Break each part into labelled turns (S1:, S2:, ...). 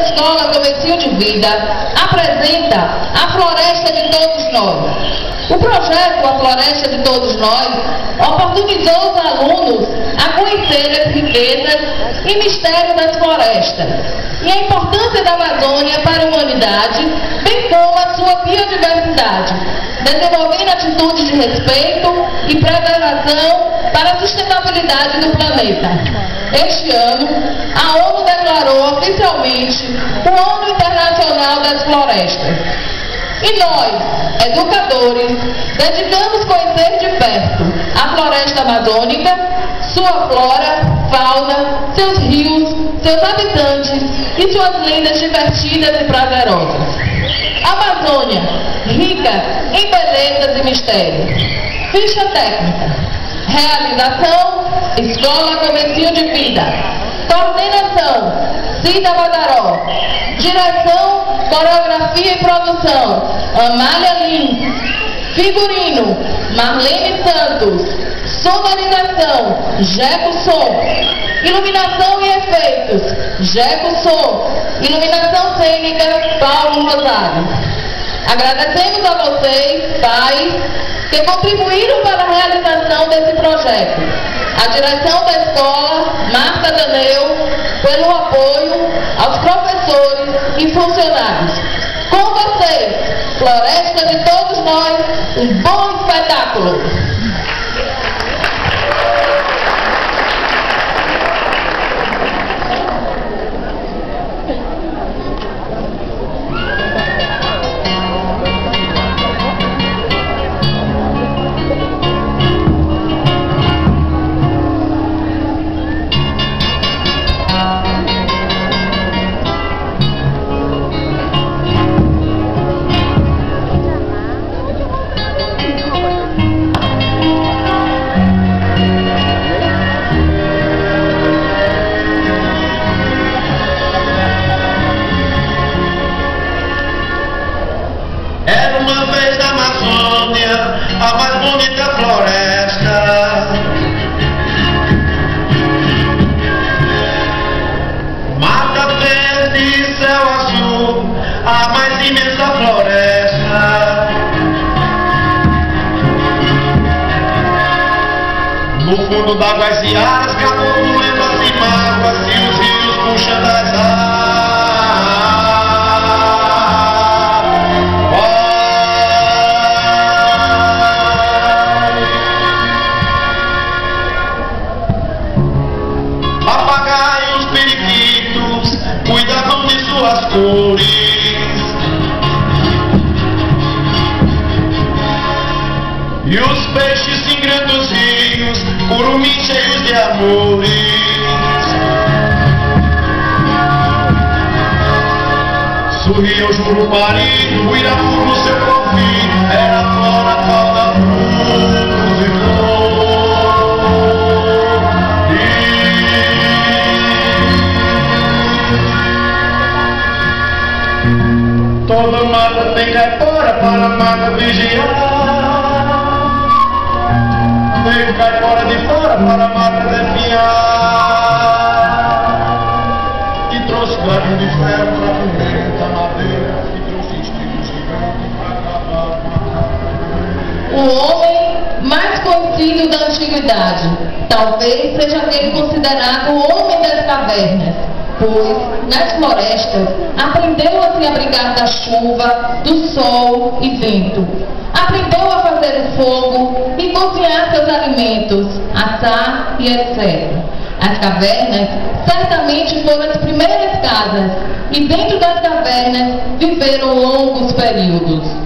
S1: Escola Comecinho de Vida apresenta a Floresta de Todos Nós. O projeto A Floresta de Todos Nós oportunizou os alunos a conhecer as riquezas e mistérios das florestas e a importância da Amazônia para a humanidade, bem como a sua biodiversidade, desenvolvendo atitudes de respeito e preservação para a sustentabilidade do planeta. Este ano, a ONU declarou oficialmente o Ano Internacional das Florestas. E nós, educadores, dedicamos conhecer de perto a floresta amazônica, sua flora, fauna, seus rios, seus habitantes e suas lendas divertidas e prazerosas. Amazônia, rica em belezas e mistérios. Ficha técnica. Realização, Escola Comecinho de Vida. Coordenação, Cida Badaró. Direção, Coreografia e Produção, Amália Lins. Figurino, Marlene Santos. Sonorização, Jeco Som. Iluminação e efeitos, Jeco Som. Iluminação cênica, Paulo Rosário. Agradecemos a vocês, pais, que contribuíram para a realização desse projeto. A direção da escola, Marta Daneu, pelo apoio aos professores e funcionários. Com vocês, Floresta de Todos Nós, um bom espetáculo!
S2: A mais bonita floresta, mata verde e céu azul, a mais imensa floresta. No fundo d'águas e aras, caboclo lendas e mágoas, e os rios puxando as águas. Cuidavam de suas cores e os peixes singrando os rios, curumins cheios de amores. Sorria o Jurupari, o Irapuru no seu confim, era flora, fauna, frutos e flores. Toda mata tem caipora para a mata vigiar. Veio caipora de fora para a mata definhar. E trouxe galho de ferro para pimenta, madeira. E trouxe espinho gigante para acabar.
S1: O homem mais conhecido da antiguidade talvez seja aquele considerado o homem das cavernas, pois, nas florestas, aprendeu a se abrigar da chuva, do sol e vento. Aprendeu a fazer o fogo e cozinhar seus alimentos, assar e etc. As cavernas certamente foram as primeiras casas e dentro das cavernas viveram longos períodos.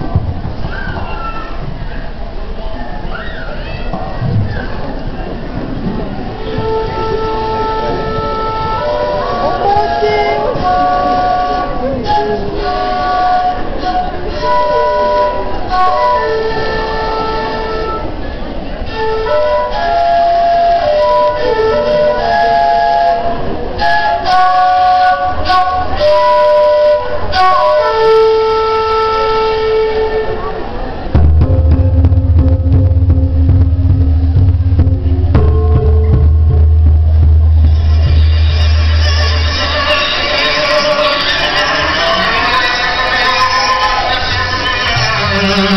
S2: Música